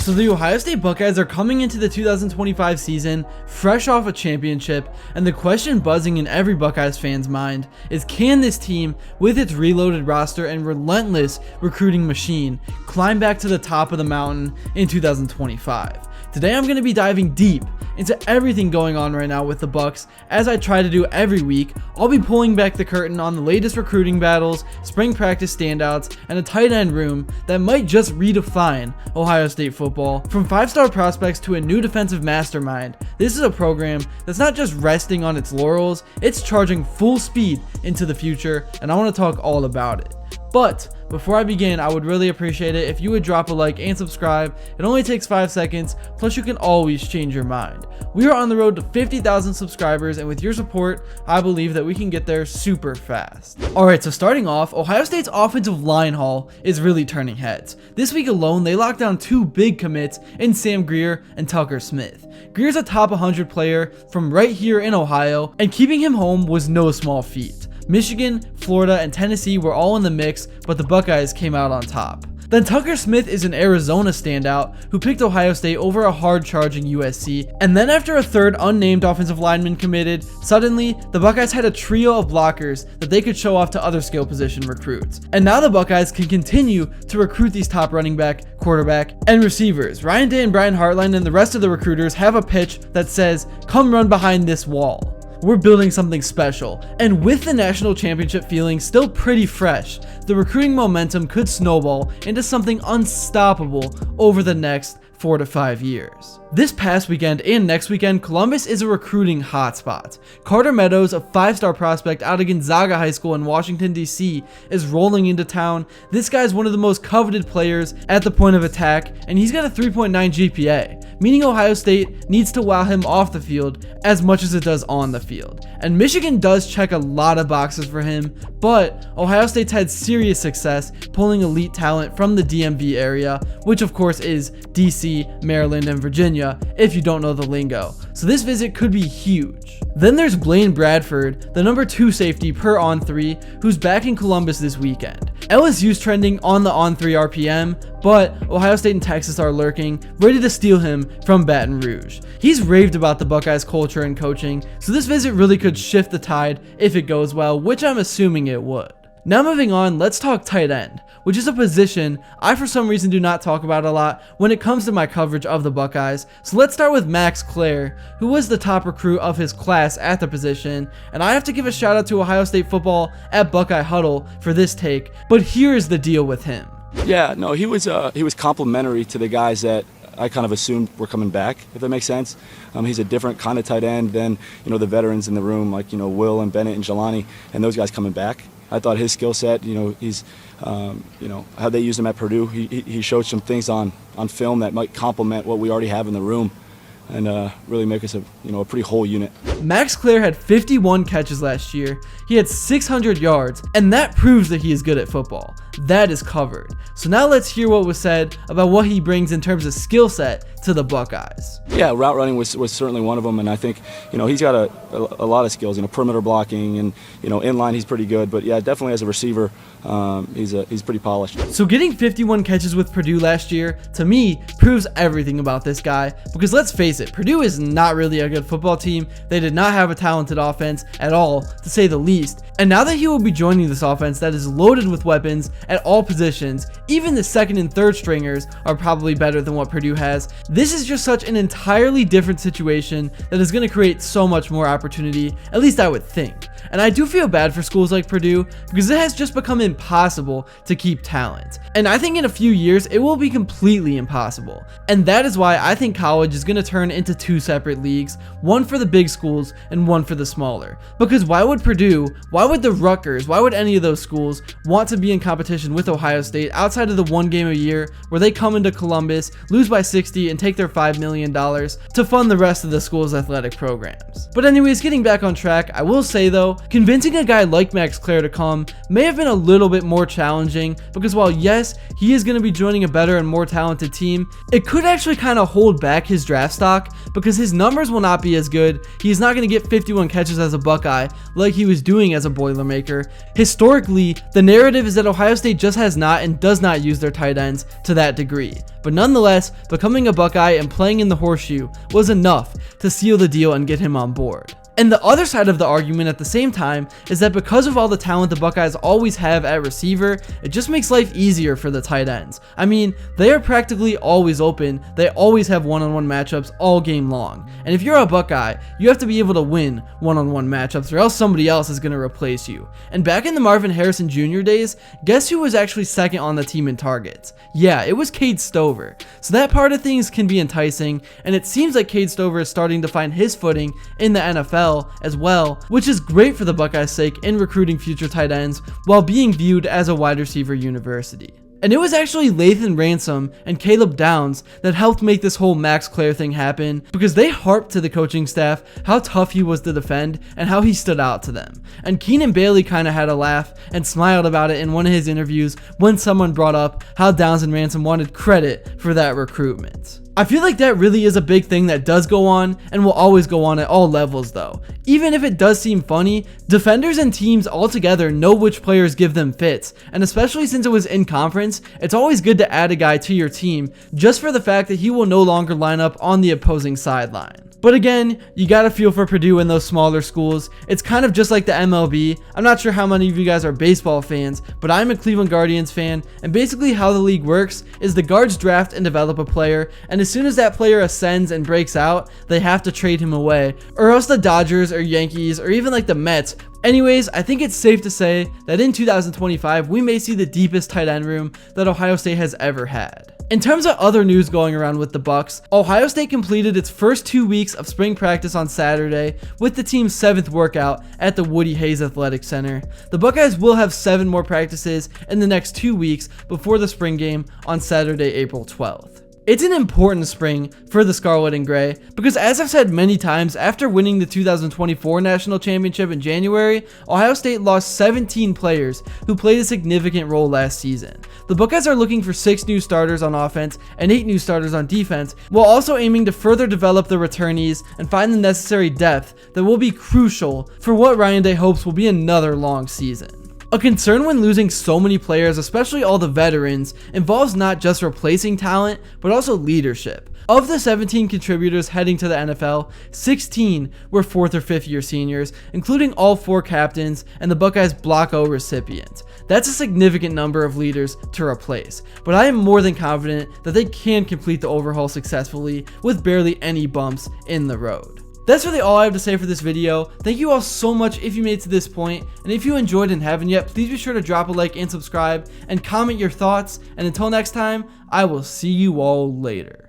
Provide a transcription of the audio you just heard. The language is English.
So the Ohio State Buckeyes are coming into the 2025 season fresh off a championship, and the question buzzing in every Buckeyes fan's mind is, can this team, with its reloaded roster and relentless recruiting machine, climb back to the top of the mountain in 2025? Today I'm going to be diving deep into everything going on right now with the Bucks. As I try to do every week, I'll be pulling back the curtain on the latest recruiting battles, spring practice standouts, and a tight end room that might just redefine Ohio State football. From 5-star prospects to a new defensive mastermind, this is a program that's not just resting on its laurels, it's charging full speed into the future, and I want to talk all about it. But before I begin, I would really appreciate it if you would drop a like and subscribe. It only takes 5 seconds, plus you can always change your mind. We are on the road to 50,000 subscribers, and with your support, I believe that we can get there super fast. Alright, so starting off, Ohio State's offensive line haul is really turning heads. This week alone, they locked down 2 big commits in Sam Grier and Tucker Smith. Grier's a top 100 player from right here in Ohio, and keeping him home was no small feat. Michigan, Florida, and Tennessee were all in the mix, but the Buckeyes came out on top. Then Tucker Smith is an Arizona standout who picked Ohio State over a hard-charging USC, and then after a third unnamed offensive lineman committed, suddenly the Buckeyes had a trio of blockers that they could show off to other skill position recruits. And now the Buckeyes can continue to recruit these top running back, quarterback, and receivers. Ryan Day and Brian Hartline and the rest of the recruiters have a pitch that says, "Come run behind this wall." We're building something special, and with the national championship feeling still pretty fresh, the recruiting momentum could snowball into something unstoppable over the next 4 to 5 years. This past weekend and next weekend, Columbus is a recruiting hotspot. Carter Meadows, a 5-star prospect out of Gonzaga High School in Washington, D.C., is rolling into town. This guy's one of the most coveted players at the point of attack, and he's got a 3.9 GPA, meaning Ohio State needs to wow him off the field as much as it does on the field. And Michigan does check a lot of boxes for him, but Ohio State's had serious success pulling elite talent from the DMV area, which of course is D.C., Maryland, and Virginia, if you don't know the lingo. So this visit could be huge. Then there's Blaine Bradford, the number 2 safety per On3, who's back in Columbus this weekend. LSU's trending on the On3 RPM, but Ohio State and Texas are lurking, ready to steal him from Baton Rouge. He's raved about the Buckeyes culture and coaching, so this visit really could shift the tide if it goes well, which I'm assuming it would. Now moving on, let's talk tight end, which is a position I for some reason do not talk about a lot when it comes to my coverage of the Buckeyes. So let's start with Max Clare, who was the top recruit of his class at the position, and I have to give a shout out to Ohio State football at Buckeye Huddle for this take, but here is the deal with him. Yeah, no, he was complimentary to the guys that I kind of assumed were coming back, if that makes sense. He's a different kind of tight end than, the veterans in the room, like, Will and Bennett and Jelani, and those guys coming back. I thought his skill set, he's, how they used him at Purdue, he showed some things on film that might complement what we already have in the room and really make us a pretty whole unit. Max Clare had 51 catches last year. He had 600 yards, and that proves that he is good at football. That is covered. So now let's hear what was said about what he brings in terms of skill set to the Buckeyes. Yeah, route running was certainly one of them, and I think he's got a lot of skills. Perimeter blocking and inline he's pretty good, but yeah, definitely as a receiver, he's pretty polished. So getting 51 catches with Purdue last year to me proves everything about this guy, because let's face it, Purdue is not really a good football team. They did not have a talented offense at all, to say the least. And now that he will be joining this offense that is loaded with weapons at all positions, even the second and third stringers are probably better than what Purdue has. This is just such an entirely different situation that is going to create so much more opportunity, at least I would think. And I do feel bad for schools like Purdue because it has just become impossible to keep talent. And I think in a few years it will be completely impossible. And that is why I think college is going to turn into 2 separate leagues, one for the big schools and one for the smaller. Because why would Purdue, why would the Rutgers, why would any of those schools want to be in competition with Ohio State outside of the 1 game a year where they come into Columbus, lose by 60, and take their $5 million to fund the rest of the school's athletic programs? But anyways, getting back on track, I will say though, though, convincing a guy like Max Clare to come may have been a little bit more challenging, because while yes, he is going to be joining a better and more talented team, it could actually kind of hold back his draft stock because his numbers will not be as good. He's not going to get 51 catches as a Buckeye like he was doing as a Boilermaker. Historically, the narrative is that Ohio State just has not and does not use their tight ends to that degree. But nonetheless, becoming a Buckeye and playing in the horseshoe was enough to seal the deal and get him on board. And the other side of the argument at the same time is that because of all the talent the Buckeyes always have at receiver, it just makes life easier for the tight ends. I mean, they are practically always open. They always have one-on-one matchups all game long. And if you're a Buckeye, you have to be able to win one-on-one matchups or else somebody else is going to replace you. And back in the Marvin Harrison Jr. days, guess who was actually second on the team in targets? Yeah, it was Cade Stover. So that part of things can be enticing, and it seems like Cade Stover is starting to find his footing in the NFL as well, which is great for the Buckeyes' sake in recruiting future tight ends while being viewed as a wide receiver university. And it was actually Lathan Ransom and Caleb Downs that helped make this whole Max Clare thing happen, because they harped to the coaching staff how tough he was to defend and how he stood out to them. And Keenan Bailey kind of had a laugh and smiled about it in one of his interviews when someone brought up how Downs and Ransom wanted credit for that recruitment. I feel like that really is a big thing that does go on and will always go on at all levels though. Even if it does seem funny, defenders and teams altogether know which players give them fits, and especially since it was in conference, it's always good to add a guy to your team just for the fact that he will no longer line up on the opposing sideline. But again, you gotta feel for Purdue and those smaller schools. It's kind of just like the MLB. I'm not sure how many of you guys are baseball fans, but I'm a Cleveland Guardians fan, and basically how the league works is the guards draft and develop a player, and as soon as that player ascends and breaks out, they have to trade him away, or else the Dodgers or Yankees or even like the Mets. Anyways, I think it's safe to say that in 2025, we may see the deepest tight end room that Ohio State has ever had. In terms of other news going around with the Bucks, Ohio State completed its first 2 weeks of spring practice on Saturday with the team's 7th workout at the Woody Hayes Athletic Center. The Buckeyes will have 7 more practices in the next 2 weeks before the spring game on Saturday, April 12th. It's an important spring for the Scarlet and Gray because, as I've said many times, after winning the 2024 National Championship in January, Ohio State lost 17 players who played a significant role last season. The Buckeyes are looking for 6 new starters on offense and 8 new starters on defense, while also aiming to further develop the returnees and find the necessary depth that will be crucial for what Ryan Day hopes will be another long season. A concern when losing so many players, especially all the veterans, involves not just replacing talent, but also leadership. Of the 17 contributors heading to the NFL, 16 were 4th or 5th year seniors, including all 4 captains and the Buckeyes Block O recipient. That's a significant number of leaders to replace, but I am more than confident that they can complete the overhaul successfully with barely any bumps in the road. That's really all I have to say for this video. Thank you all so much if you made it to this point, and if you enjoyed and haven't yet, please be sure to drop a like and subscribe and comment your thoughts, and until next time, I will see you all later.